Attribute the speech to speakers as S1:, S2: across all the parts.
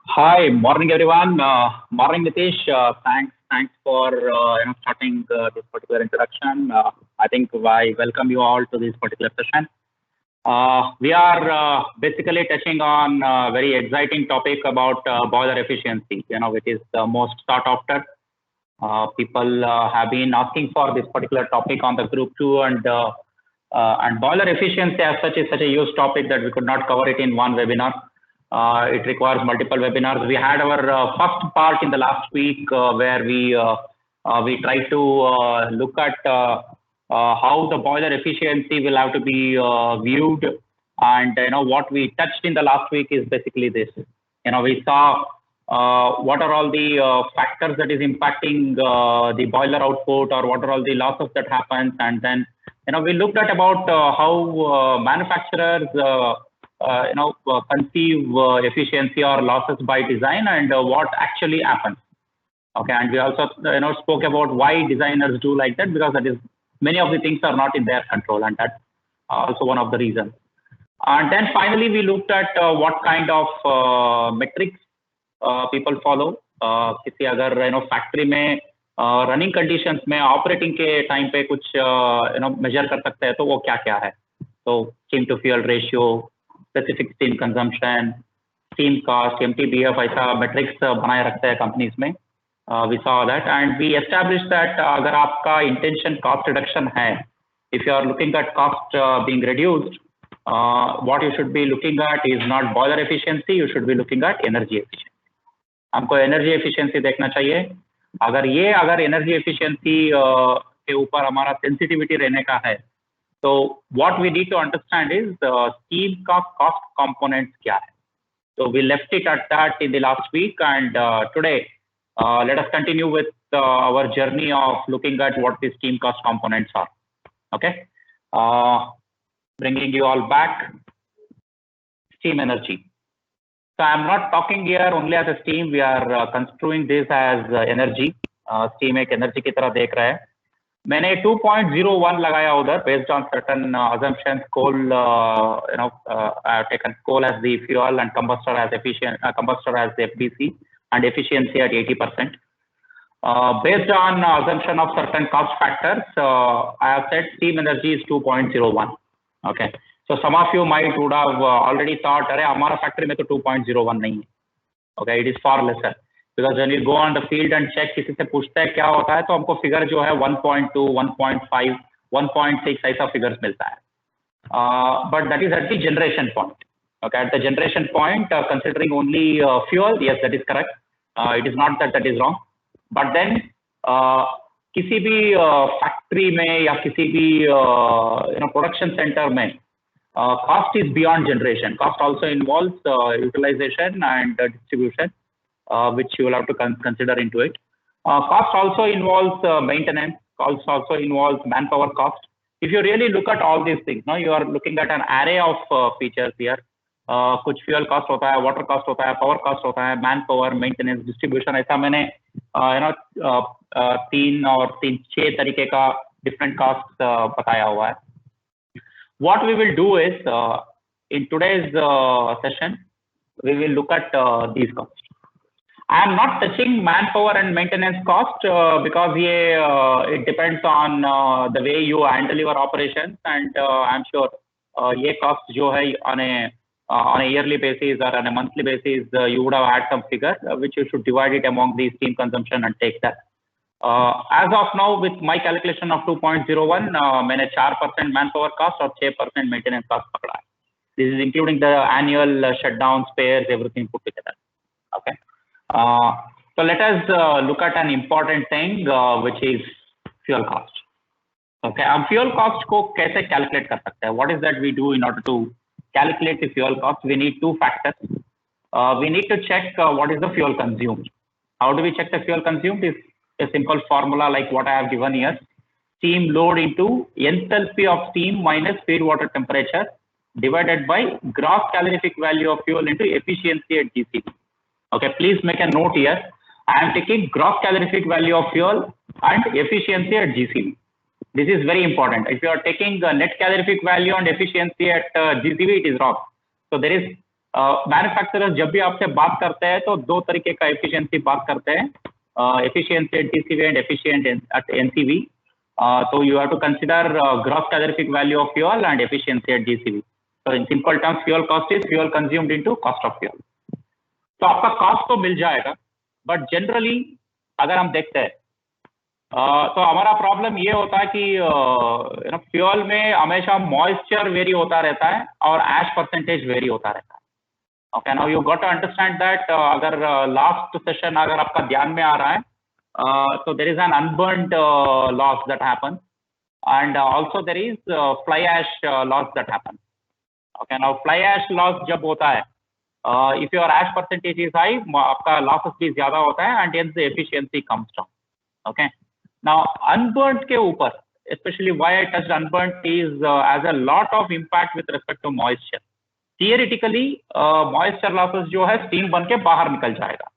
S1: Hi, morning everyone. Morning Nitish. Thanks for starting this particular introduction. I think I welcome you all to this particular session. We are basically touching on a very exciting topic about boiler efficiency. Which is the most sought after. People have been asking for this particular topic on the group two, and boiler efficiency as such is such a huge topic that we could not cover it in one webinar. It requires multiple webinars. We had our first part in the last week where we tried to look at how the boiler efficiency will have to be viewed, and what we touched in the last week is basically this. We saw what are all the factors that is impacting the boiler output, or what are all the losses that happens, and then we looked at about how manufacturers conceive efficiency or losses by design, and what actually happens. Okay, and we also spoke about why designers do like that, because that is many of the things are not in their control, and that's also one of the reasons. And then finally we looked at what kind of metrics people follow. किसी अगर factory में running conditions में operating के time पे कुछ major कर सकते हैं तो वो क्या क्या है. तो steam to fuel ratio, specific steam consumption, steam cost, MTBF ऐसा मेट्रिक्स बनाए रखते हैं कंपनीज में. We saw that and we establish that अगर आपका इंटेंशन कॉस्ट रिडक्शन है, if you are looking at cost being reduced, what you should be looking at is not boiler efficiency, you should be looking at energy efficiency. हमको energy efficiency देखना चाहिए. अगर energy efficiency के ऊपर हमारा sensitivity रहने का है, तो what we need to understand is steam का कॉस्ट कंपोनेंट्स क्या है. So we left it at that in the last week, and today let us continue with our journey of looking at what the steam cost components are. Okay, bringing you all back. Steam energy. So I'm not talking here only as a steam. We are construing this as energy. Steam एक energy की तरह देख रहा है. मैंने 2.01 लगाया उधर based on certain assumptions. Coal, I have taken coal as the fuel and combustor as the FBC, and efficiency at 80%. Based on assumption of certain cost factors, I have said steam energy is 2.01. Okay. So some of you might would have already thought, अरे हमारा factory में तो 2.01 नहीं है. Okay, it is far lesser. Because when you go on the field and check, किसी से पूछते हैं क्या होता है, तो हमको फिगर जो है 1.2, 1.5, 1.6 ऐसा फिगर्स मिलता है. But that is at the generation point. Okay, at the generation point, considering only fuel, yes, that is correct. It is not that is wrong. But then किसी भी factory में या किसी भी production center में cost is beyond generation. Cost also involves utilization and distribution, which you will have to consider into it. Cost also involves maintenance. Cost also involves manpower cost. If you really look at all these things, you are looking at an array of features here. कुछ fuel cost होता है, water cost होता है, power cost होता है, manpower, maintenance, distribution. ऐसा मैंने 6 तरीके का different costs बताया हुआ है. What we will do is, in today's session, we will look at these costs. I am not touching manpower and maintenance cost because it depends on the way you handle your operations, and I'm sure ये cost जो है on a yearly basis or on a monthly basis, you would have had some figure which you should divide it among the steam consumption and take that. As of now, with my calculation of 2.01, मैंने 4% manpower cost और 6% maintenance cost पकड़ा है. This is including the annual shutdown, spares, everything put together. Okay. So let us look at an important thing, which is fuel cost. Okay. अब fuel cost को कैसे calculate कर सकते हैं? What is that we do in order to calculate the fuel cost? We need two factors. We need to check what is the fuel consumed. How do we check the fuel consumed? Is a simple formula like what I have given here. Steam load into enthalpy of steam minus feed water temperature divided by gross calorific value of fuel into efficiency at GCV. Okay, please make a note here. I am taking gross calorific value of fuel and efficiency at GCV. This is very important. If you are taking net calorific value and efficiency at GCV, it is wrong. So there is manufacturers जब भी आपसे बात करते हैं तो दो तरीके का एफिशिएंसी बात करते हैं, efficiency at DCV and efficient at NCV. So you have to consider gross calorific value of fuel and efficiency at GCV. So in simple terms, fuel cost is fuel consumed into cost of fuel. तो आपका cost तो मिल जाएगा, but generally अगर हम देखते हैं तो हमारा प्रॉब्लम ये होता है कि फ्यूल में हमेशा मॉइस्चर वेरी होता रहता है और एश परसेंटेज वेरी होता रहता है. Okay, now you got to understand that. अगर लास्ट सेशन अगर आपका ध्यान में आ रहा है, so there is an unburnt loss that happens, and also there is fly ash loss that happens. Okay, now fly ash loss जब होता है, if your ash percentage is high, आपका losses भी ज़्यादा होता है, and hence the efficiency comes down. Okay, now unburnt के ऊपर, especially why I touched unburnt is as a lot of impact with respect to moisture. Theoretically, moisture losses जो है steam बन के बाहर निकल जाएगा.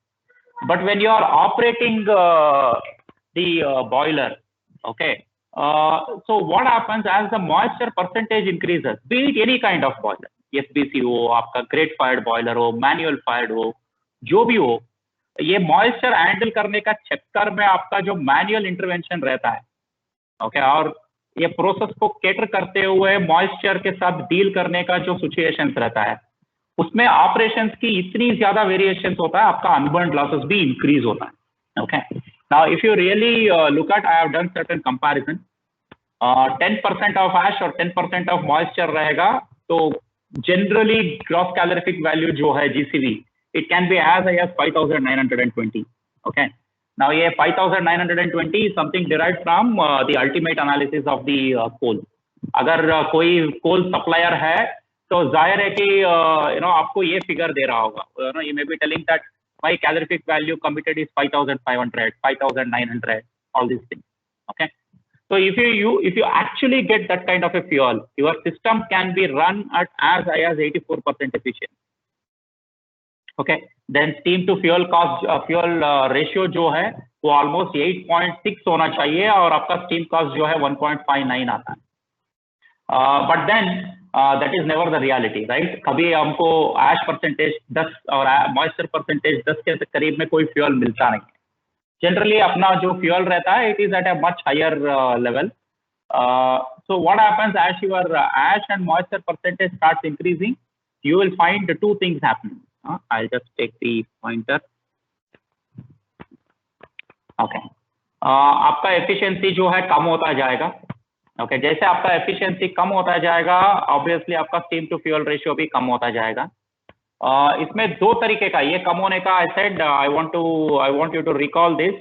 S1: But when you are operating the boiler, okay, so what happens as the moisture percentage increases, be it any kind of boiler, SBC हो, आपका grate fired boiler हो, manual fired हो, जो भी हो, ये moisture handle करने का चक्कर में आपका जो manual intervention रहता है, okay, और ये प्रोसेस को कैटर करते हुए moisture के साथ डील करने का जो सिचुएशन रहता है, उसमें ऑपरेशंस की इतनी ज्यादा वेरिएशंस होता है, आपका अनबर्न्ड लॉसेस भी इंक्रीज होता है. Okay, now if you really look at, I have done certain comparison, 10% of ash और 10% ऑफ मॉइस्चर रहेगा, तो जनरली ग्रॉस कैलोरिफिक वैल्यू जो है GCV, it can be as high as 5920. Okay, now ये 5920 something derived from the ultimate analysis of the coal. अगर कोई कोल supplier है तो जाहिर है कि आपको ये फिगर दे रहा होगा. you may be telling that my calorific value committed is 5500, 5900, all these things. Okay, so if you actually get that kind of a fuel, your system can be run at as high as 84% efficient. Okay, then steam to fuel cost fuel ratio जो है वो almost 8.6 होना चाहिए और आपका steam cost जो है 1.59 आता है. But then that is never the reality, right? कभी हमको ash percentage 10 और moisture percentage 10 के करीब में कोई fuel मिलता नहीं है. Generally अपना जो fuel रहता है, it is at a much higher level. So what happens as your ash and moisture percentage starts increasing, you will find the two things happening. I'll just take the pointer. Okay, आपका efficiency जो है कम होता जाएगा. Okay, जैसे आपका efficiency कम होता जाएगा, obviously आपका स्टीम टू फ्यूल रेशियो भी कम होता जाएगा. इसमें दो तरीके का ये कम होने का, I said I want you to recall this.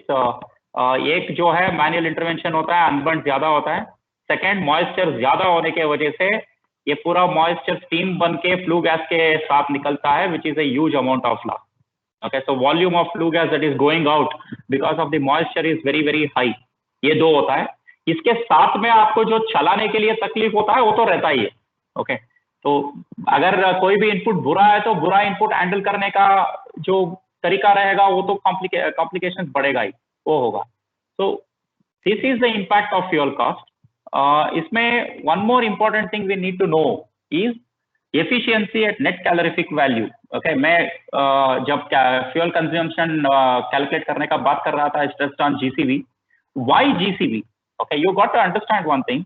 S1: एक जो है मैनुअल इंटरवेंशन होता है, अनबर्न ज्यादा होता है. सेकंड, मॉइस्चर ज्यादा होने के वजह से ये पूरा मॉइस्चर स्टीम बन के फ्लू गैस के साथ निकलता है, which is a huge amount of loss. Okay, so volume of flue gas that is going out because of the moisture is very very high. ये दो होता है. इसके साथ में आपको जो चलाने के लिए तकलीफ होता है वो तो रहता ही है. ओके, तो अगर कोई भी इनपुट बुरा है तो बुरा इनपुट हैंडल करने का जो तरीका रहेगा वो तो कॉम्प्लिकेशंस बढ़ेगा ही, वो होगा. तो this is the impact of fuel cost. इसमें one more important thing we need to know is efficiency at net calorific value. Okay, मैं जब फ्यूल कंजम्पशन कैलकुलेट करने का बात कर रहा था, stressed on GCV. Why GCV? Okay, you got to understand one thing.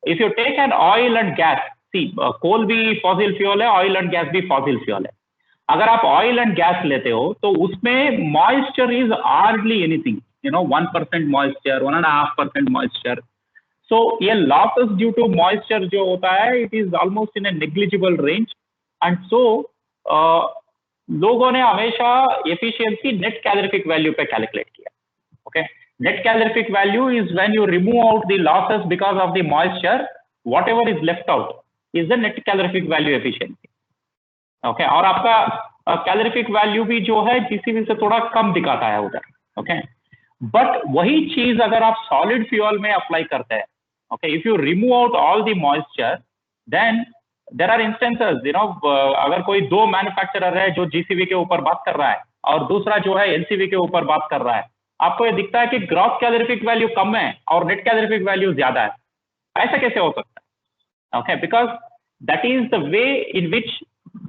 S1: If you take an oil and gas, see, coal भी fossil fuel है, oil and gas भी fossil fuel है. अगर आप oil and gas लेते हो तो उसमें moisture is hardly anything, 1% moisture, 1.5% moisture. So ये losses due to moisture जो होता है, it is almost in a negligible range. And so लोगों ने हमेशा efficiency net calorific value पे calculate किया. Okay. Net calorific value is when you remove out the losses because of the moisture, whatever is left out is the net calorific value efficiency. Okay, और आपका calorific value भी जो है GCV से थोड़ा कम दिखाता है उधर. Okay, but वही चीज अगर आप solid fuel में अप्लाई करते हैं, okay, if you remove out all the moisture, then there are instances, अगर कोई दो मैन्युफैक्चरर है जो GCV के ऊपर बात कर रहा है और दूसरा जो है NCV के ऊपर बात कर रहा है, आपको ये दिखता है कि ग्रॉस कैलोरिफिक वैल्यू कम है और नेट कैलोरिफिक वैल्यू ज्यादा है. ऐसा कैसे हो सकता है? Okay, because that is the way in which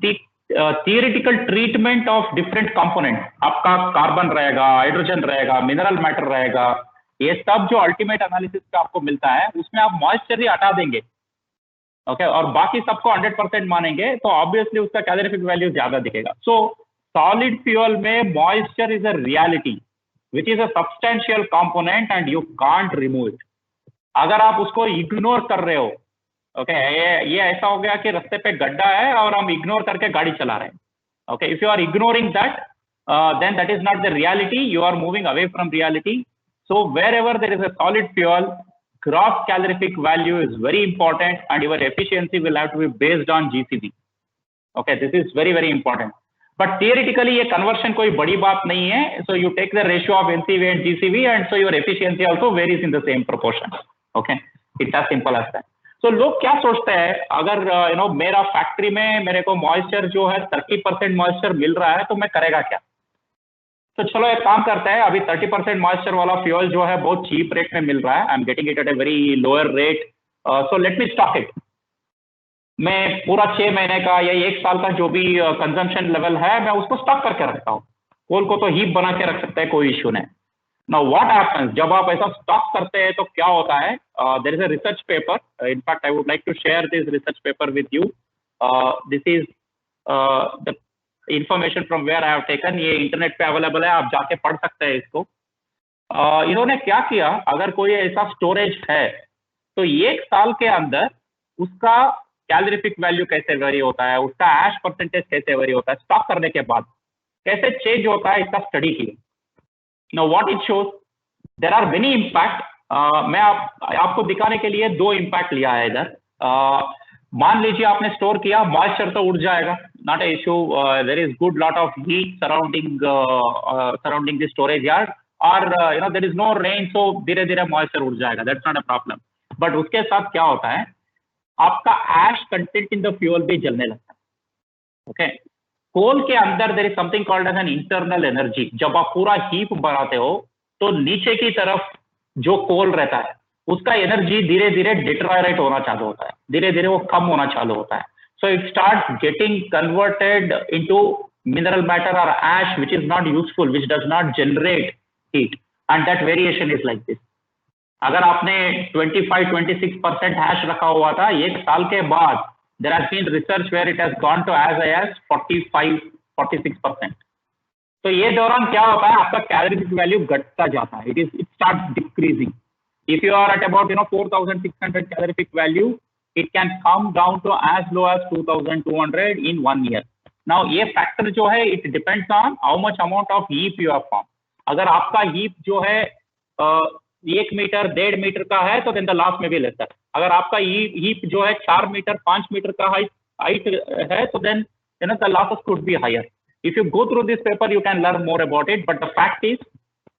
S1: the theoretical treatment of different component, आपका कार्बन रहेगा, हाइड्रोजन रहेगा, मिनरल मैटर रहेगा, ये सब जो अल्टीमेट एनालिसिस का आपको मिलता है उसमें आप मॉइस्चर ही हटा देंगे, ओके, और बाकी सबको 100% मानेंगे तो ऑब्वियसली उसका कैलोरीफिक वैल्यू ज्यादा दिखेगा. सो सॉलिड फ्यूल में moisture is a reality which is a substantial component and you can't remove it. अगर आप उसको इग्नोर कर रहे हो, ओके, ये ऐसा हो गया कि रास्ते पे गड्ढा है और हम इग्नोर करके गाड़ी चला रहे हैं, okay, if you are ignoring that then that is not the reality, you are moving away from reality. So wherever there is a solid fuel, gross calorific value is very important and your efficiency will have to be based on GCV. Okay, this is very very important. But theoretically ये conversion कोई बड़ी बात नहीं है. So you take the ratio of NCV and GCV and so your efficiency also varies in the same proportion. Okay, it's as simple as that. तो लोग क्या सोचते हैं, अगर मेरा फैक्ट्री में मेरे को मॉइस्चर जो है 30% मॉइस्चर मिल रहा है तो मैं करेगा क्या. तो चलो एक काम करते हैं, अभी 30% मॉइस्चर वाला फ्यूल जो है बहुत चीप रेट में मिल रहा है, I am getting it at a very lower rate, so let me stock it. मैं पूरा 6 महीने का या 1 साल का जो भी कंजम्पशन लेवल है मैं उसको स्टॉक करके रखता हूँ. कोल को तो हीप बना के रख सकते हैं, कोई इश्यू नहीं. नाउ व्हाट हैपेंस, जब आप ऐसा स्टॉक करते हैं तो क्या होता है, there is a research paper, in fact I would like to share this research paper with you. This is the information from where I have taken. ये इंटरनेट पे अवेलेबल है, आप जाके पढ़ सकते हैं इसको. इन्होंने क्या किया, अगर कोई ऐसा स्टोरेज है तो 1 साल के अंदर उसका कैलोरीफिक वैल्यू कैसे वेरी होता है, उसका ऐश परसेंटेज कैसे वेरी होता है, स्टॉक करने के बाद कैसे चेंज होता है, इसका स्टडी किया. Now what it shows, there are many impact. मैं आपको दिखाने के लिए 2 इम्पैक्ट लिया है इधर. मान लीजिए आपने स्टोर किया, मॉइस्चर तो उड़ जाएगा, not a issue. There is good lot of heat surrounding the storage yard, और there is no rain, so धीरे धीरे मॉइस्चर उड़ जाएगा, that's not a problem. But उसके साथ क्या होता है, आपका ash content in the fuel भी जलने लगता है. ओके, कोल के अंदर there is something called as an internal energy. जब आप पूरा हीप बनाते हो तो नीचे की तरफ जो कोल रहता है उसका एनर्जी धीरे धीरे डिटेरियोरेट होना चालू होता है, धीरे धीरे वो कम होना चालू होता है. So it start getting converted into mineral matter और ash which is not useful, which does not generate heat, and that variation is like this. अगर आपने 25-26% ऐश रखा हुआ था, 1 साल के बाद there has been research where it has gone to as high as 45-46%. तो ये दौरान क्या होता है, आपका कैलोरीफिक वैल्यू घटता जाता है, it starts decreasing. If you are at about 4600 calorific value, it can come down to as low as 2200 in 1 year. Now ये फैक्टर जो है it depends on how much amount of heap you have formed. अगर आपका heap जो है 1 metre 1.5 metre का है तो देन द लॉस में भी लेता है. अगर आपका हीप जो है 4 मीटर 5 मीटर का हाइट है तो then the losses could be higher. If you go through this paper you can learn more about it. But the fact is,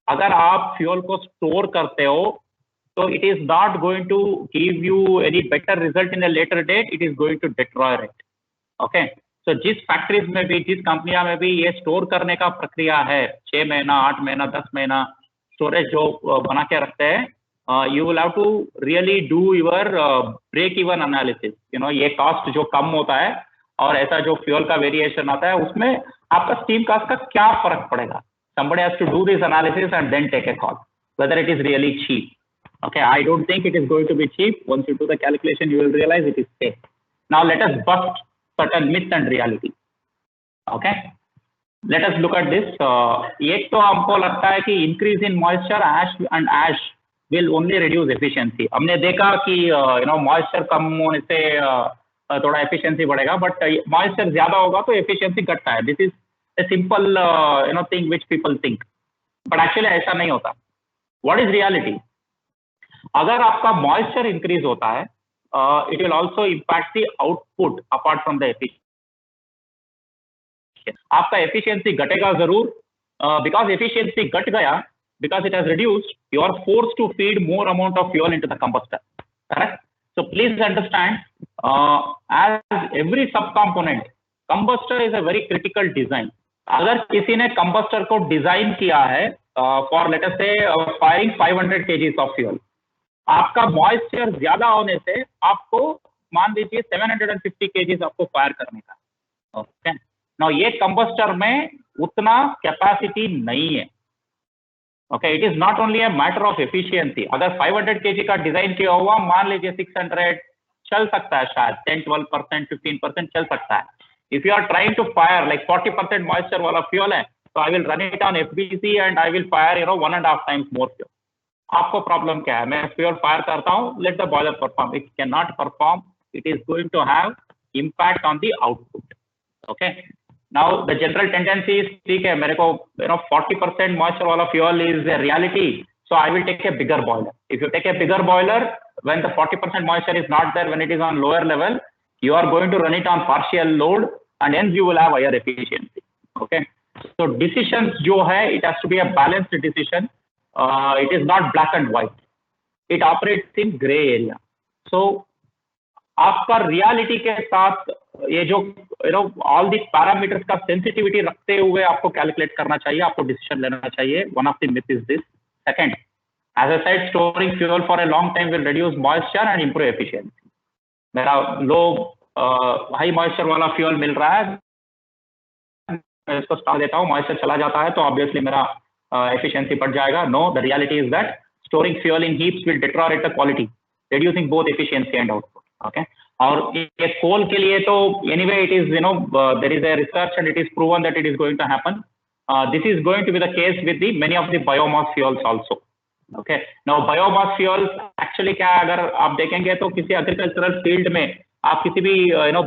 S1: अगर आप फ्यूल को स्टोर करते हो तो it is not going to give you any better result in a later date, it is going to deteriorate. Okay, तो जिस factories में भी, जिस कंपनियां में भी ये स्टोर करने का प्रक्रिया है, 6 महीना 8 महीना 10 महीना स्टोरेज जो बना के रखते हैं, you will have to really do your break even analysis. ये कॉस्ट जो कम होता है और ऐसा जो फ्यूल का वेरिएशन आता है उसमें आपका स्टीम कॉस्ट का क्या फर्क पड़ेगा. somebody has to do this analysis and then take a call whether it is really cheap. Okay, I don't think it is going to be cheap. Once you do the calculation you will realize it is safe. Now let us bust certain myths and reality. Okay, let us look at this. एक तो हमको लगता है कि increase in moisture and ash will only reduce efficiency. हमने देखा कि moisture कम होने से थोड़ा efficiency बढ़ेगा, but moisture ज़्यादा होगा तो efficiency घटता है. This is a simple thing which people think, but actually ऐसा नहीं होता. What is reality? अगर आपका moisture increase होता है, it will also impact the output apart from the efficiency. आपका efficiency घटेगा जरूर, because efficiency घट गया, because it has reduced, you are forced to feed more amount of fuel into the combustor. Correct? So please understand, as every subcomponent, combustor is a very critical design. अगर किसी ने combustor को design किया है for let us say firing 500 kgs of fuel, आपका moisture ज्यादा होने से आपको मान लीजिए 750 kgs आपको फायर करने का. ओके, नाउ ये कंबस्टर में उतना कैपेसिटी नहीं है। Okay, it is not only a matter of efficiency. अगर 500 केजी का डिजाइन किया हुआ, मान लीजिए 600 चल सकता है, शायद 10-12%, 15% चल सकता है। If you are trying to fire like 40% moisture वाला फ्यूल है, तो I will run it on FBC and I will fire 1.5 times more fuel. आपको प्रॉब्लम क्या है? मैं फ्यूल फायर करता हूँ, let the boiler perform, it can not perform, it is going to have impact on the output. Okay, now the general tendency is, ठीक है, मेरे को 40% मॉइस्चर वाला fuel is a reality, so I will take a bigger boiler. If you take a bigger boiler, when the 40% moisture is not there, when it is on lower level, you are going to run it on partial load and hence you will have higher efficiency. Okay, so decisions जो है, it has to be a balanced decision. It is not black and white. It operates in gray area. So आपका reality के साथ ये जो all the parameters का sensitivity रखते हुए आपको कैलकुलेट करना चाहिए, आपको डिसीजन लेना चाहिए। One of the myth is this. Second, as I said, storing fuel for a long time will reduce moisture and improve efficiency. मेरा लो हाई मॉइस्चर वाला फ्यूल मिल रहा है, मैं इसको स्टार देता हूँ, मॉइस्चर चला जाता है तो ऑब्वियसली मेरा एफिशिएंसी बढ़ जाएगा। No, the reality is that storing fuel in heaps will deteriorate the quality, reducing both efficiency and output. Okay, और ये कोल के लिए तो anyway it is there is a research and it is proven that it is going to happen. This is going to be the case with the many of the biomass fuels also. Okay, now biomass fuels actually क्या है, अगर आप देखेंगे तो किसी agricultural field में आप किसी भी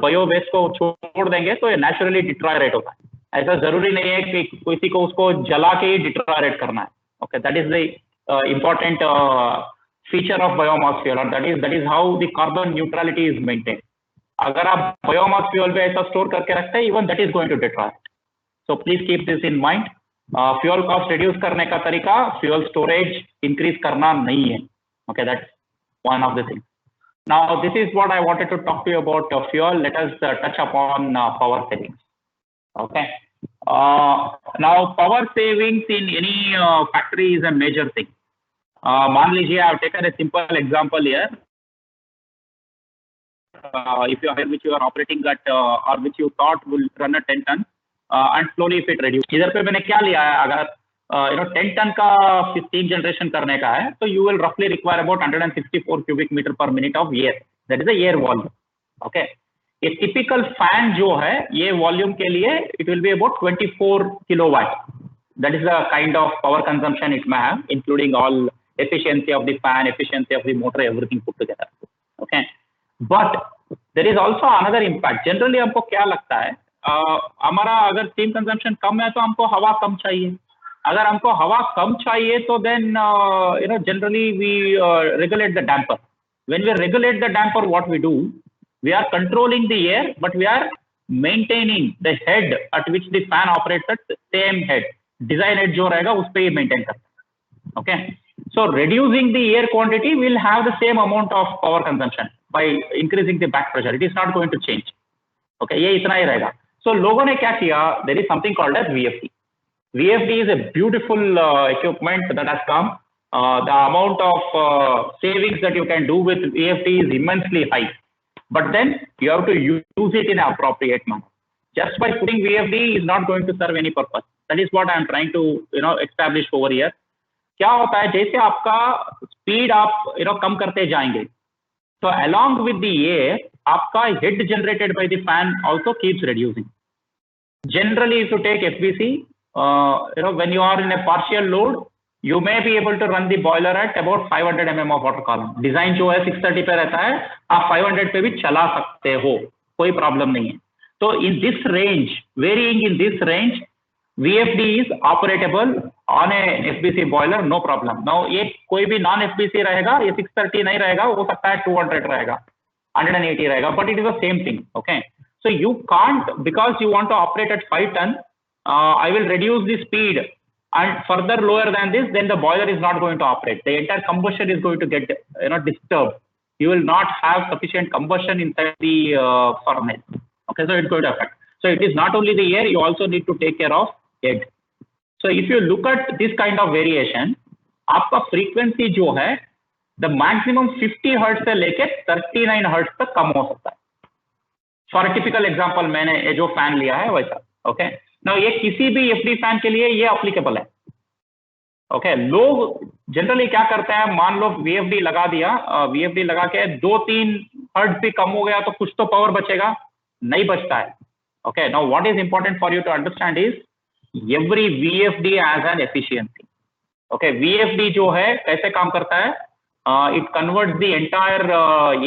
S1: बायो वेस्ट को छोड़ देंगे तो ये नेचुरली डिट्रॉयरेट होता है। ऐसा जरूरी नहीं है कि किसी को उसको जला के ही डिट्रॉयरेट करना है। Okay, that is the important feature of biomass fuel, and that is how the carbon neutrality is maintained. अगर आप biomass fuel पे ऐसा स्टोर करके रखते हैं, even that is going to deteriorate. So please keep this in mind. Fuel cost reduce करने का तरीका fuel storage increase करना नहीं है. Okay, that's one of the things. Now this is what I wanted to talk to you about fuel. Let us touch upon power savings. Okay. Now power savings in any factory is a major thing. मान लीजिए, I have taken a simple example here. If you are which you are operating at or which you thought will run a 10 ton and slowly if it reduce. इधर पे मैंने क्या लिया है, अगर 10 ton का स्टीम जनरेशन करने का है, तो you will roughly require about 164 cubic meter per minute of air. That is the air volume. Okay. A typical fan जो है, ये volume के लिए it will be about 24 kilowatt. That is the kind of power consumption it may have, including all efficiency of the fan, efficiency of the motor, everything put together. Okay, but there is also another impact. Generally हमको क्या लगता है, हमारा अगर steam consumption कम है तो हमको हवा कम चाहिए। अगर हमको हवा कम चाहिए तो then generally we regulate the damper. When we regulate the damper, what we do, we are controlling the air, but we are maintaining the head at which the fan operates at same head. Design head जो रहेगा उस पे ही maintain करता है। Okay. So reducing the air quantity will have the same amount of power consumption by increasing the back pressure. It is not going to change. Okay, ये इतना ही रहेगा। So लोगों ने क्या किया? There is something called as VFD. VFD is a beautiful equipment that has come. The amount of savings that you can do with VFD is immensely high. But then you have to use it in an appropriate manner. Just by putting VFD is not going to serve any purpose. That is what I am trying to establish over here. क्या होता है, जैसे आपका speed आप कम करते जाएंगे, तो along with the air आपका heat generated by the fan also keeps reducing. Generally, if you take FBC, when you are in a partial load, you may be able to run the boiler at about 500 mm of water column. Design जो है 630 पे रहता है, आप 500 पे भी चला सकते हो, कोई प्रॉब्लम नहीं है। तो in this range, varying in this range, VFD is operable on a FBC boiler, no problem. Now ये कोई भी non FBC रहेगा, ये 630 नहीं रहेगा, हो सकता है 200 रहेगा, 180 रहेगा, but it is the same thing. Okay, so you can't, because you want to operate at 5 ton, I will reduce the speed and further lower than this, then the boiler is not going to operate. The entire combustion is going to get disturbed. You will not have sufficient combustion inside the furnace. Okay, so it's going to affect. So it is not only the air, you also need to take care of head. So if you look at this kind of variation, आपका frequency जो है, the maximum 50 Hz से लेके 39 Hz तक कम हो सकता है। For a typical example, मैंने ये जो fan लिया है वैसा। ओके नाउ ये किसी भी एफडी फैन के लिए ये एप्लीकेबल है। ओके लोग जनरली क्या करते हैं, मान लो वीएफडी लगा दिया, वीएफडी लगा के 2-3 हर्ट्ज भी कम हो गया तो कुछ तो पावर बचेगा, नहीं बचता है। Okay now what is important for you to understand is every VFD as an efficiency. Okay VFD जो है कैसे काम करता है, it converts the entire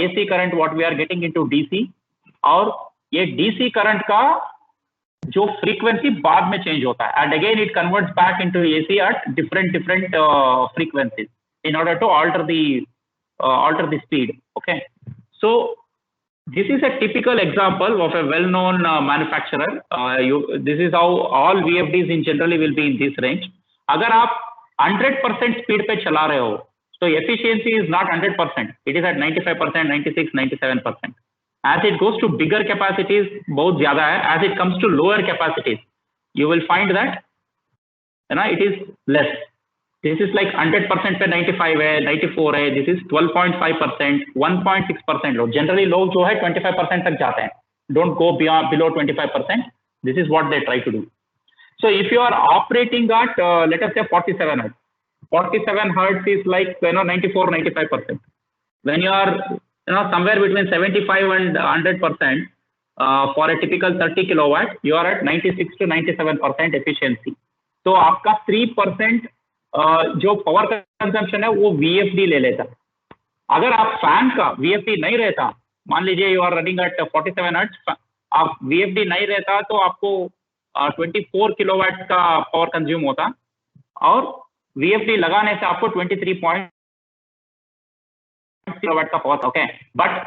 S1: AC current what we are getting into DC, और ये डीसी करंट का जो फ्रीक्वेंसी बाद में चेंज होता है, and again it converts back into AC at different frequencies in order to alter the speed. Okay, so this is a typical example of a well-known manufacturer. This is how all VFDs in generally will be in this range. अगर आप 100% speed पे चला रहे हो तो efficiency is not 100%, it is at 95%, 96, 97%. As it goes to bigger capacities बहुत ज्यादा है, as it comes to lower capacities you will find that it is less. This is like 100% पे 95 है, 94 है, this is 12.5%, 1.6% लोग, generally लोग जो है 25% तक जाते हैं, don't go below 25%. This is what they try to do. So if you are operating at let us say 47 hertz, 47 hertz is like 94-95%. When you are somewhere between 75 and 100%, for a typical 30 kilowatt you are at 96 to 97% efficiency. तो आपका 3% जो power consumption है वो VFD ले लेता। अगर आप fan का VFD नहीं रहता, मान लीजिए you are running at 47 hertz, आप VFD नहीं रहता तो आपको 24 किलोवाट का पावर कंज्यूम होता, और VFD लगाने से आपको 23 किलोवाट का पावर। ओके बट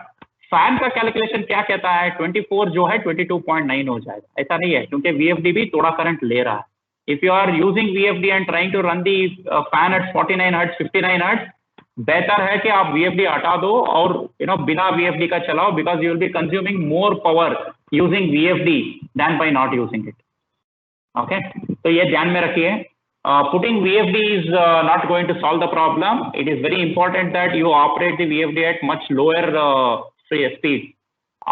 S1: फैन का कैलकुलेशन क्या कहता है, 24 जो है 22.9 हो जाएगा, ऐसा नहीं है क्योंकि VFD भी थोड़ा करंट ले रहा है। If you are using VFD and trying to run the fan at 49 hertz 59 hertz, बेहतर है कि आप VFD हटा दो और बिना VFD का चलाओ, because you will be consuming more power using VFD then by not using it. Okay तो ये ध्यान में रखिए। Putting VFD is not going to solve the problem. It is very important that you operate the VFD at much lower speed.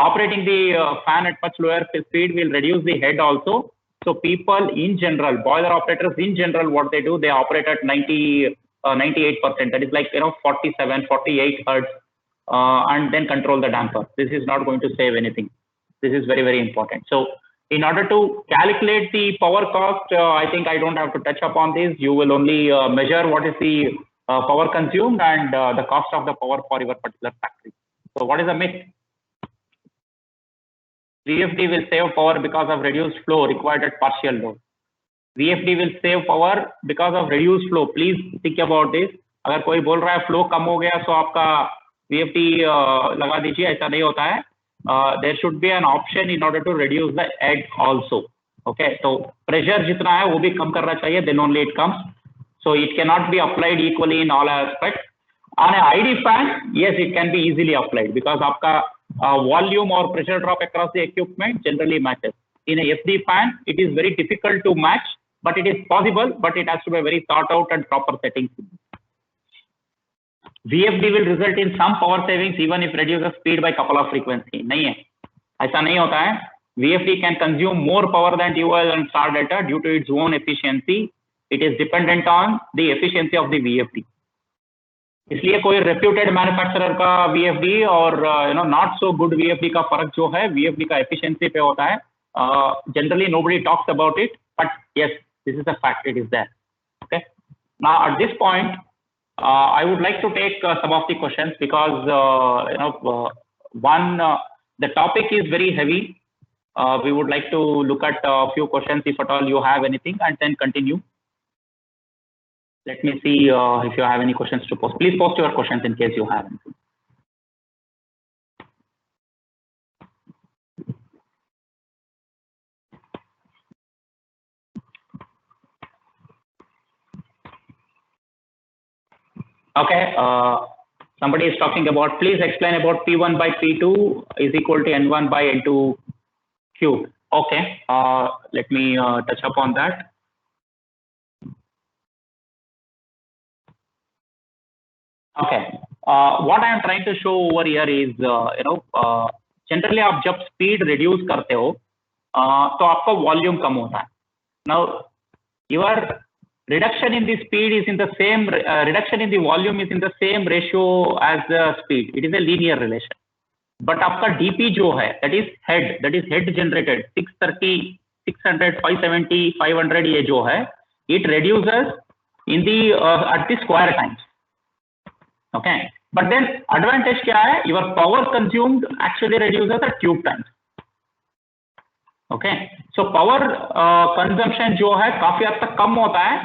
S1: Operating the fan at much lower speed will reduce the head also. So people in general, boiler operators in general, what they do, they operate at 98%. That is like 47, 48 hertz, and then control the damper. This is not going to save anything. This is very, very important. So in order to calculate the power cost, I think I don't have to touch upon this. You will only measure what is the power consumed and the cost of the power for your particular factory. So what is the myth? VFD will save power because of reduced flow required at partial load. VFD will save power because of reduced flow. Please think about this. अगर कोई बोल रहा है flow कम हो गया तो आपका VFD लगा दीजिए, ऐसा नहीं होता है। There should be an option in order to reduce the edge also. Okay, so pressure जितना है वो भी कम करना चाहिए, then only it comes. So it cannot be applied equally in all aspects. On an ID fan, yes, it can be easily applied because आपका volume or pressure drop across the equipment generally matches. In a FD fan, it is very difficult to match, but it is possible, but it has to be very thought out and proper settings. VFD will result in some power savings even if reduce the speed by couple of frequency. नहीं है, ऐसा नहीं होता है। VFD can consume more power than DOL and star delta due to its own efficiency. It is dependent on the efficiency of the VFD. इसलिए कोई reputed manufacturer का VFD और not so good VFD का फर्क जो है VFD का efficiency पे होता है। Generally nobody talks about it, but yes, this is a fact. It is there. Okay. Now at this point, I would like to take some of the questions because the topic is very heavy. We would like to look at a few questions if at all you have anything, and then continue. Let me see if you have any questions to post. Please post your questions in case you have anything. Okay, somebody is talking about, please explain about P1 by P2 is equal to N1 by N2 cube. Okay, let me touch upon that. Okay, what I am trying to show over here is, generally आप जब speed reduce करते हो, तो आपका volume कम होता है. Now your reduction in the speed is in the same reduction in the volume is in the same ratio as the speed. It is a linear relation. But आपका dp जो है that is head generated 630 600 570 500 ये जो है it reduces in the at the square times. Okay, but then advantage क्या है, your power consumed actually reduces at cube times. Okay, so power consumption जो है काफी हद तक कम होता है.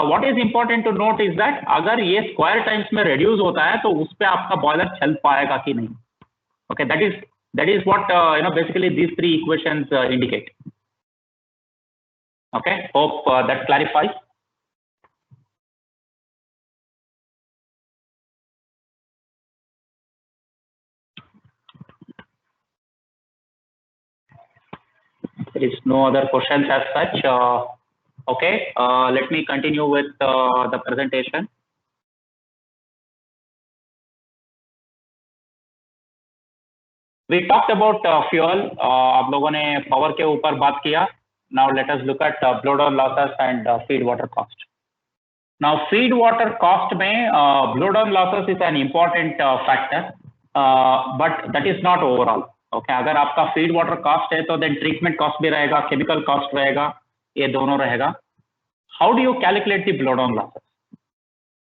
S1: What is important to note is that अगर ये स्क्वायर टाइम्स में रिड्यूस होता है तो उस पे आपका बॉयलर चल पाएगा कि नहीं. Okay, that is what basically these three equations indicate. Okay, hope that clarifies. There is no other questions as such. Okay, let me continue with the presentation. We talked about fuel. आप लोगों ने power के ऊपर बात किया. Now let us look at blow down losses and feed water cost. Now feed water cost में blow down losses is an important factor, but that is not overall. Okay, अगर आपका फीड वाटर कॉस्ट है तो then treatment cost भी रहेगा, chemical cost रहेगा, ये दोनों रहेगा. How do you calculate the blow down losses?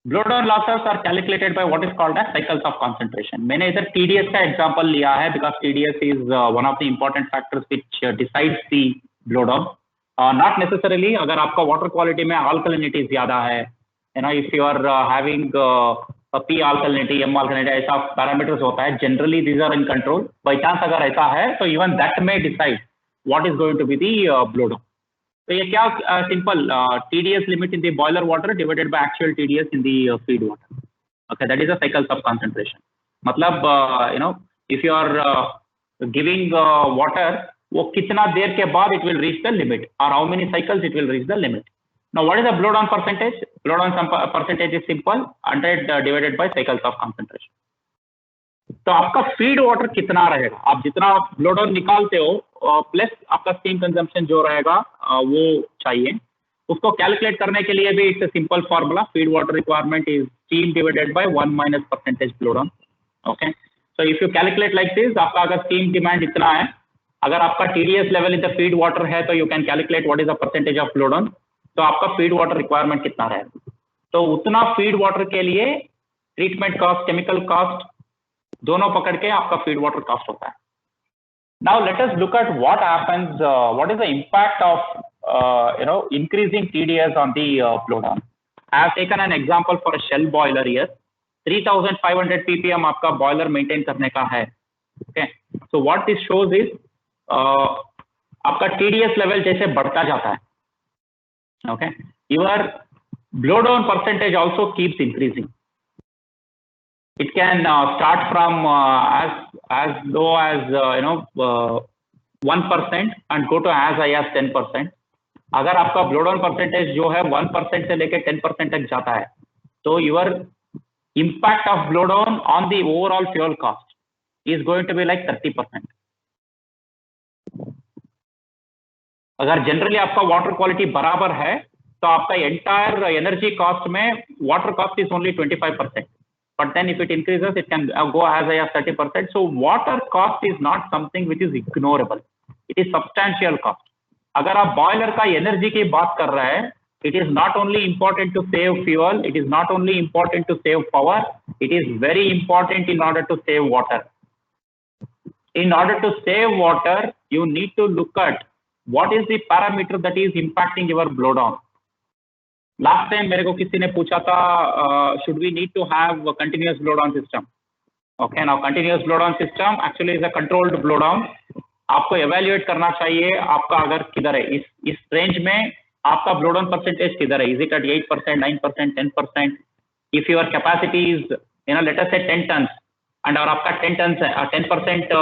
S1: Blow down losses are calculated by what is called as cycles of concentration. मैंने इधर टीडीएस का एग्जांपल लिया है because TDS is one of the important factors which decides the blow down. Not necessarily अगर आपका water quality में alkalinity ज्यादा है, you know, if you are having P alkalinity, M alkalinity, ऐसा पैरामीटर्स होता है. Generally these are in control. By chance अगर ऐसा है तो even that may decide what is going to be the blow down. तो ये क्या simple TDS limit in the boiler water divided by actual TDS in the feed water. Okay, that is a cycles of concentration. मतलब you know, if you are giving water, वो कितना देर के बाद it will reach the limit और how many cycles it will reach the limit. Now, what is the blow down percentage? Blow down percentage is simple, 100 divided by cycles of concentration. तो आपका feed water कितना रहेगा, आप जितना blow down निकालते हो plus आपका स्टीम कंजम्पशन जो रहेगा वो चाहिए. उसको कैलकुलेट करने के लिए भी it's a simple formula. Feed water requirement is steam divided by 1 minus percentage blow down. Okay, so if you calculate like this, आपका अगर स्टीम डिमांड इतना है, अगर आपका TDS level in the feed water है तो you can calculate what is the percentage of blow down. तो आपका फीड वाटर रिक्वायरमेंट कितना रहेगा, तो उतना फीड वाटर के लिए ट्रीटमेंट कॉस्ट, केमिकल कॉस्ट दोनों पकड़ के आपका फीड वाटर कॉस्ट होता है. Now let us look at what happens, what is the impact of increasing TDS on the blow down. I have taken an example for a shell boiler here. 3500 ppm आपका boiler maintain करने का है. Okay, so what this shows is आपका TDS level जैसे बढ़ता जाता है, okay, your blow down percentage also keeps increasing. It can start from as low as 1% and go to as high as 10%. अगर आपका blow down percentage जो है 1% से लेके 10% तक जाता है तो your impact of blow down on the overall fuel cost is going to be like 30%. अगर जनरली आपका वाटर क्वालिटी बराबर है तो आपका एंटायर एनर्जी कॉस्ट में water cost is only 25%, but then if it increases it can go as high as 30%. So water cost is not something which is ignorable, it is substantial cost. अगर आप boiler का energy की बात कर रहे हैं, it is not only important to save fuel, it is not only important to save power, it is very important in order to save water. In order to save water, you need to look at what is the parameter that is impacting your blow down. Last time मेरे को किसी ने पूछा था should we need to have a continuous blow down system. Okay, now continuous blow down system actually is a controlled blow down. आपको evaluate करना चाहिए आपका अगर किधर है इस रेंज में आपका blow down percentage किधर है. Is it at 8%, 9%, 10%? If your capacity is let us say 10 tons and और आपका 10 tons 10%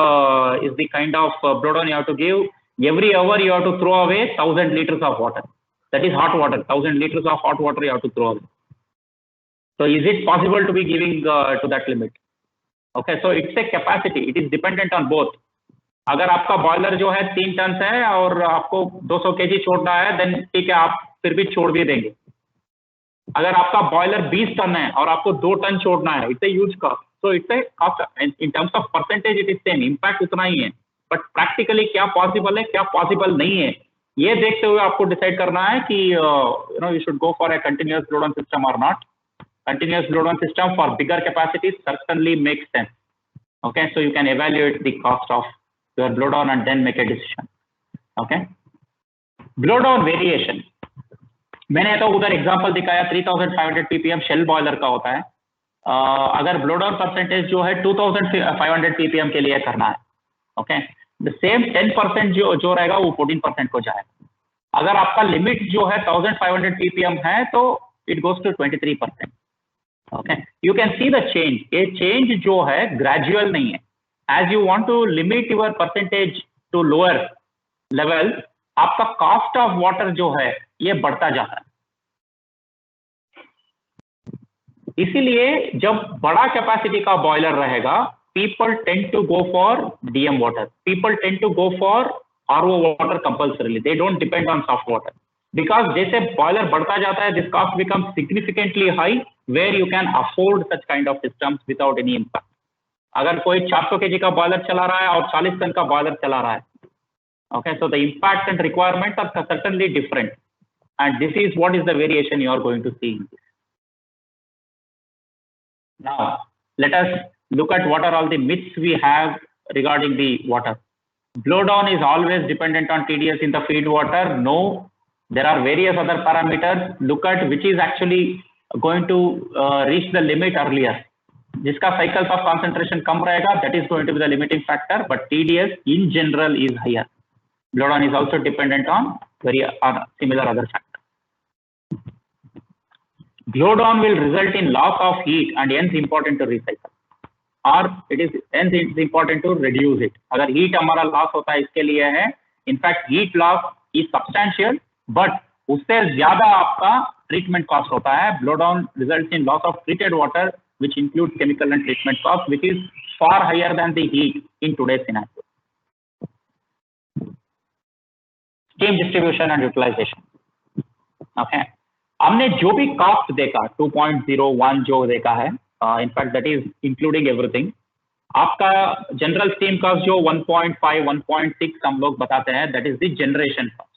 S1: is the kind of blow down you have to give. Every hour you have to throw away 1000 liters of water. That is hot water. 1000 liters of hot water you have to throw away. So is it possible to be giving to that limit? Okay, so it's a capacity. It is dependent on both. अगर आपका boiler जो है 3 ton है और आपको 200 KG छोड़ना है, then ठीक है, आप फिर भी छोड़ भी देंगे। अगर आपका बॉयलर 20 टन है और आपको 2 टन छोड़ना है, it's a huge cost. So it's a cost in terms of percentage, it is same, impact उतना ही है, बट प्रैक्टिकली क्या पॉसिबल है, क्या पॉसिबल नहीं है, ये देखते हुए आपको डिसाइड करना है कि you should go for a continuous blow down system और not. Continuous blow down system for bigger capacities certainly makes sense. Okay, so you can evaluate the cost of your blow down and then make a decision. Okay, blow down variation. मैंने तो उधर example दिखाया 3500 ppm shell boiler का होता है। अगर blow down percentage जो है 2500 ppm के लिए करना है, ओके, द सेम 10% जो रहेगा वो 14% को जाएगा। अगर आपका लिमिट जो है 1500 ppm है तो it goes to 23%। Okay, you can see the change. ये चेंज जो है ग्रेजुअल नहीं है। As you want to limit your percentage to lower level, आपका कॉस्ट ऑफ वाटर जो है ये बढ़ता जाता है। इसीलिए जब बड़ा कैपेसिटी का बॉयलर रहेगा, people tend to go for DM water, people tend to go for RO water compulsorily, they don't depend on soft water, because जैसे बॉयलर बढ़ता जाता है, this cost become significantly high where you can afford such kind of systems without any impact. अगर कोई 400 kg का boiler चला रहा है और 40 टन का बॉयलर चला रहा है, okay, so the impacts and requirements are certainly different, and this is what is the variation you are going to see in this. Now let us look at what are all the myths we have regarding the water. Blow down is always dependent on TDS in the feed water. No, there are various other parameters. Look at which is actually going to reach the limit earlier. जिसका cycles of concentration कम रहेगा, that is going to be the limiting factor, but TDS in general is higher. Blow down is also dependent on similar other factors. Blow down will result in loss of heat and hence important to recycle, or it is hence it's important to reduce it. अगर heat हमारा loss होता है, इसके लिए है, in fact heat loss is substantial, but उससे ज्यादा आपका ट्रीटमेंट कॉस्ट होता है। Blow down results in loss of treated water which include chemical and treatment cost which is far higher than the heat in today's scenario. Steam distribution and utilization. Okay, हमने जो भी cost देखा 2.01 जो देखा है, in fact that is including everything. आपका general steam cost जो 1.5 1.6 हम लोग बताते हैं, that is the generation cost.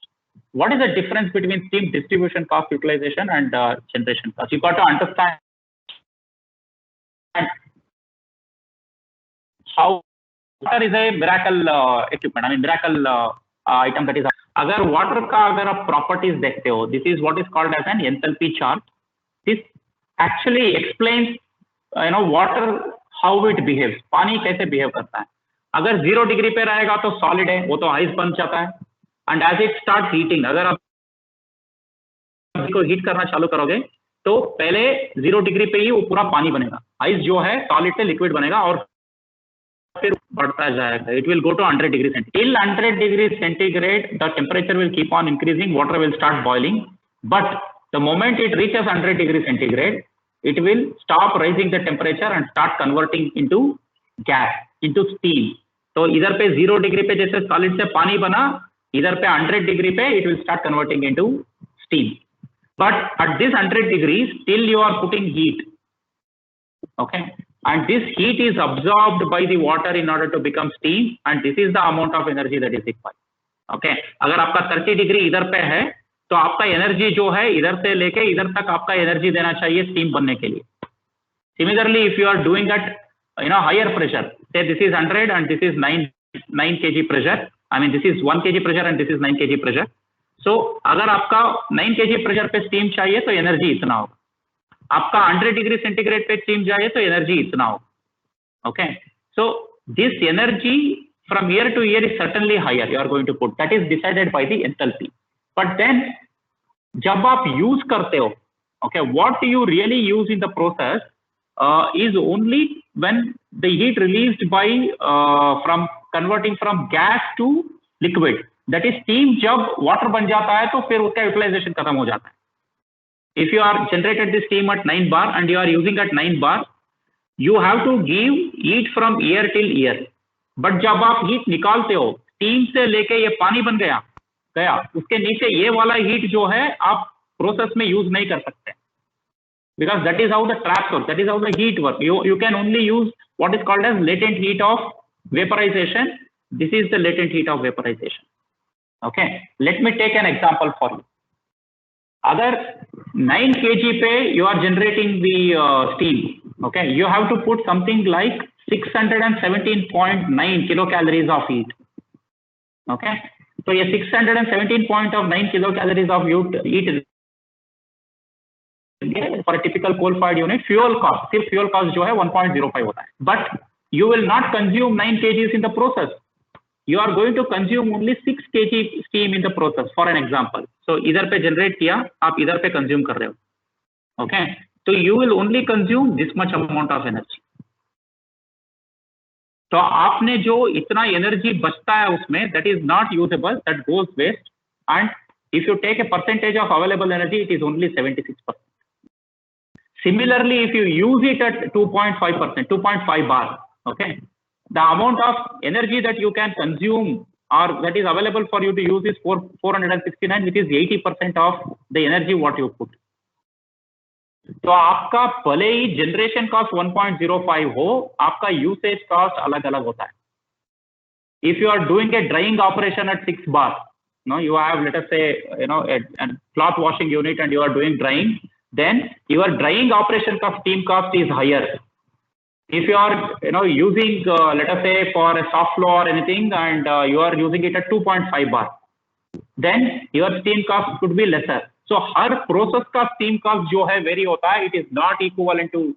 S1: What is the difference between steam distribution cost, utilization, and generation cost? You got to understand how water is a miracle equipment. I mean miracle item that is. अगर water का अगर आप properties देखते हो, this is what is called as an enthalpy chart. This actually explains water how it behaves. पानी कैसे behave करता है। अगर 0 डिग्री पे रहेगा तो solid है, वो तो आइस बन जाता है। And as it start heating, अगर आप को हीट करना चालू करोगे तो पहले 0 डिग्री पे ही वो पूरा पानी बनेगा, आइस जो है सॉलिड से लिक्विड बनेगा और फिर बढ़ता जाएगा। It will go to 100 degree centigrade. Till 100 degree centigrade the temperature will keep on increasing, water will start boiling, but the moment it reaches 100 degree centigrade it will stop raising the temperature and start converting into gas, into steam. तो इधर पे 0 degree पे जैसे solid से पानी बना, इधर पे 100 डिग्री पे it will start converting into steam. But at this 100 degrees, still you are putting heat. Okay, and this heat is absorbed by the water in order to become steam, and this is the amount of energy that is required. Okay, अगर आपका 30 degree इधर पे है तो आपका energy जो है इधर से लेके इधर तक आपका एनर्जी देना चाहिए स्टीम बनने के लिए। Similarly if you are doing at higher pressure, say this is 100 and this is 9 kg pressure, I mean this is 1 kg pressure and this is 9 kg pressure. So अगर आपका 9 kg प्रेशर पे steam चाहिए तो energy इतना होगा, आपका 100 degree centigrade पे steam चाहिए तो एनर्जी इतना होगा। Okay, so this energy from year to year is certainly higher you are going to put, that is decided by the enthalpy. But then जब आप यूज करते हो, okay, what you really use in the process is only when the heat released by from converting from gas to liquid, that is steam जब water बन जाता है तो फिर उसका यूटिलाइजेशन खत्म हो जाता है। If you are generated the steam at 9 bar and you are using at 9 bar, you have to give heat from year till year. But जब आप हीट निकालते हो, स्टीम से लेके ये पानी बन गया, उसके नीचे ये वाला हीट जो है आप प्रोसेस में यूज नहीं कर सकते, because that is how the trap works, that is how the heat works. You can only use what is called as latent heat of vaporization. This is the latent heat of vaporization. Okay, let me take an example for you. Agar 9 kg pe you are generating the steam, okay, you have to put something like 617.9 kilocalories of heat. Okay, so ये 617.9 kilocalories of heat for a typical coal-fired unit. Fuel cost, सिर्फ fuel cost जो है 1.05 होता है. But you will not consume 9 kgs in the process. You are going to consume only 6 kg steam in the process, for an example. So इधर पे generate किया, आप इधर पे consume कर रहे हो. Okay, so you will only consume this much amount of energy. तो आपने जो इतना एनर्जी बचता है उसमें, that is not usable, that goes waste. And if you take a percentage of available energy, it is only 76%. Similarly, if you use it at 2.5%, 2.5 bar, okay, the amount of energy that you can consume or that is available for you to use is 469, which is 80% of the energy what you put. तो आपका भले ही generation cost 1.05 हो, आपका usage cost अलग अलग होता है. If you are doing a drying operation at 6 bar, no, you have, let us say, a cloth washing unit and you are doing drying, then your drying operation cost, steam cost is higher. If you are using let us say for a soft flow or anything and you are using it at 2.5 bar, then your steam cost could be lesser. So her process का steam cost जो है vary होता है, it is not equivalent to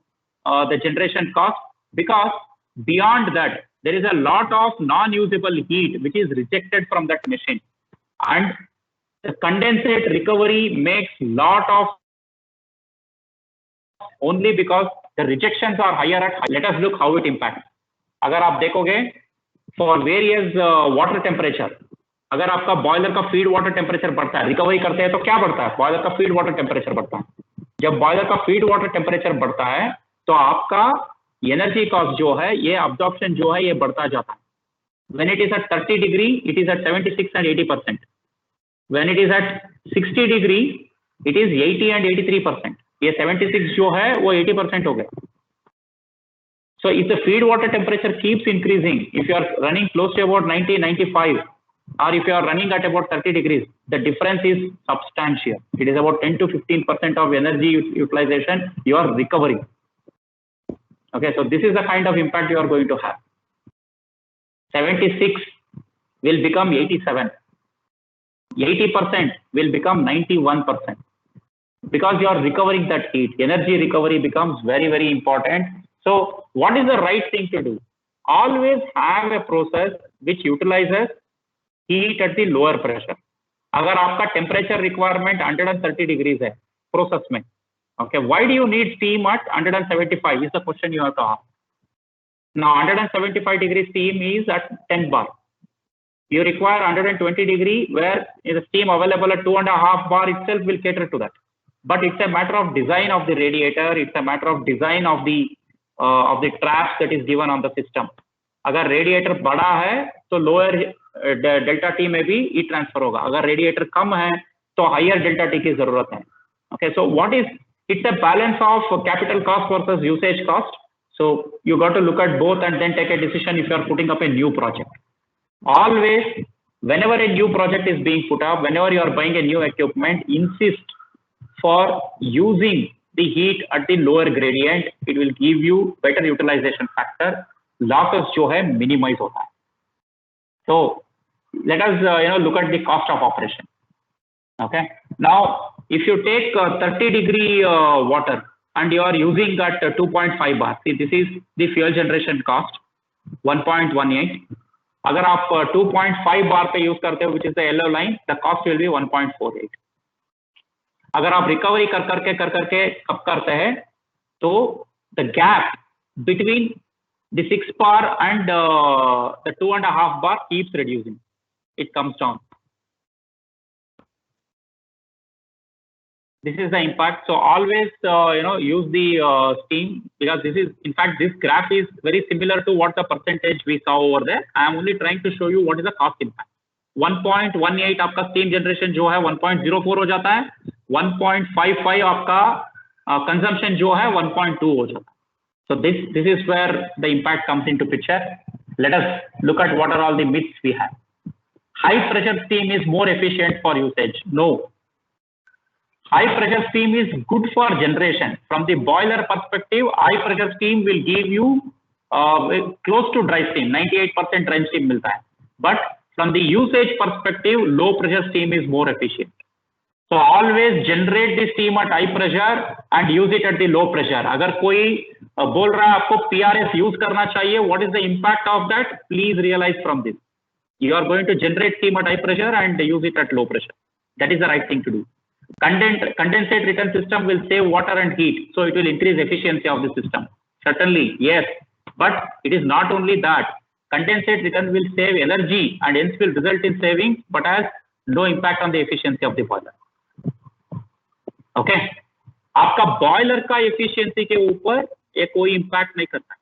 S1: the generation cost, because beyond that there is a lot of non-usable heat which is rejected from that machine, and the condensate recovery makes lot of only because the rejections are higher at high. Let us look how it impacts. अगर आप देखोगे for various water temperature, अगर आपका boiler का feed water temperature बढ़ता है, recovery करते हैं तो क्या बढ़ता है? बॉयलर का फीड वाटर टेम्परेचर बढ़ता है. जब बॉयलर का फीड वाटर टेम्परेचर बढ़ता है तो आपका एनर्जी कॉस्ट जो है, ये अब्जॉर्प्शन जो है, ये बढ़ता जाता है. When it is at 30 degree, it is at 76 and 80%. When it is at 60 degree, it is 80 and 83%. ये 76 जो है वो 80% हो गया. So if the feed water temperature keeps increasing, if you are running close to about 90, 95, or if you are running at about 30 degrees, the difference is substantial. It is about 10 to 15% of energy utilization you are recovering. Okay, so this is the kind of impact you are going to have. 76 will become 87. 80% will become 91%. Because you are recovering that heat, energy recovery becomes very, very important. So what is the right thing to do? Always have a process which utilizes heat at the lower pressure. अगर आपका temperature requirement 130 degrees है process में, okay, why do you need steam at 175 is the question you have to ask. Now 175 degree steam is at 10 bar. You require 120 degree where the steam available at 2.5 bar itself will cater to that. But it's a matter of design of the radiator, it's a matter of design of the traps that is given on the system. अगर radiator बड़ा है तो lower delta T में भी heat transfer होगा. अगर radiator कम है तो higher delta T की जरूरत है. Okay, so it's a balance of capital cost versus usage cost. So you got to look at both and then take a decision if you are putting up a new project. Always, whenever a new project is being put up, whenever you are buying a new equipment, insist for using the heat at the lower gradient. It will give you better utilization factor. Losses जो है minimize होता है. So let us look at the cost of operation. Okay. Now, if you take 30 degree water and you are using at 2.5 bar, see this is the fuel generation cost 1.18. अगर आप 2.5 बार पे use करते हो, which is the yellow line, the cost will be 1.48. अगर आप recovery कर करके कब करते हैं तो the gap between the 6 bar and the 2.5 bar keeps reducing. It comes down. This is the impact. So always, use the steam, because this is, in fact, this graph is very similar to what the percentage we saw over there. I am only trying to show you what is the cost impact. 1.18 आपका steam generation जो है 1.04 हो जाता है, 1.55 आपका consumption जो है 1.2 हो जाता है. So this is where the impact comes into picture. Let us look at what are all the myths we have. High pressure steam is more efficient for usage. No. High pressure steam is good for generation. From the boiler perspective, high pressure steam will give you close to dry steam, 98% dry steam मिलता है. But from the usage perspective, low pressure steam is more efficient. So always generate the steam at high pressure and use it at the low pressure. अगर कोई बोल रहा है आपको PRS use करना चाहिए, what is the impact of that? Please realize from this. You are going to generate steam at high pressure and use it at low pressure. That is the right thing to do. Condensate return system will save water and heat, so it will increase efficiency of the system. Certainly, yes, but it is not only that. Condensate return will save energy and hence will result in savings, but has no impact on the efficiency of the boiler. Okay, आपका boiler का efficiency के ऊपर ये कोई impact नहीं करता.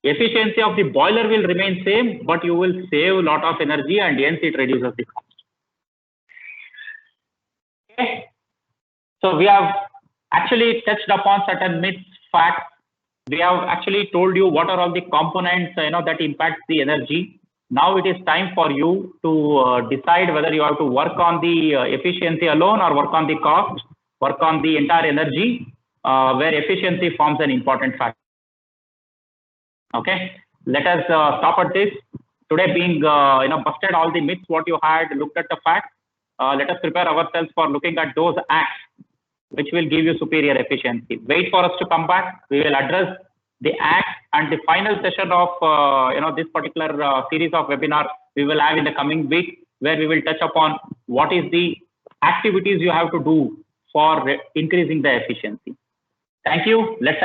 S1: Efficiency of the boiler will remain same, but you will save a lot of energy and hence it reduces the cost. Okay. So we have actually touched upon certain myths, facts. We have actually told you what are all the components that impact the energy. Now it is time for you to decide whether you have to work on the efficiency alone or work on the cost, work on the entire energy, where efficiency forms an important factor. Okay, let us stop at this. Today being busted all the myths what you had, looked at the facts. Let us prepare ourselves for looking at those acts which will give you superior efficiency. Wait for us to come back. We will address the acts and the final session of this particular series of webinar we will have in the coming week, where we will touch upon what is the activities you have to do for increasing the efficiency. Thank you. Let's have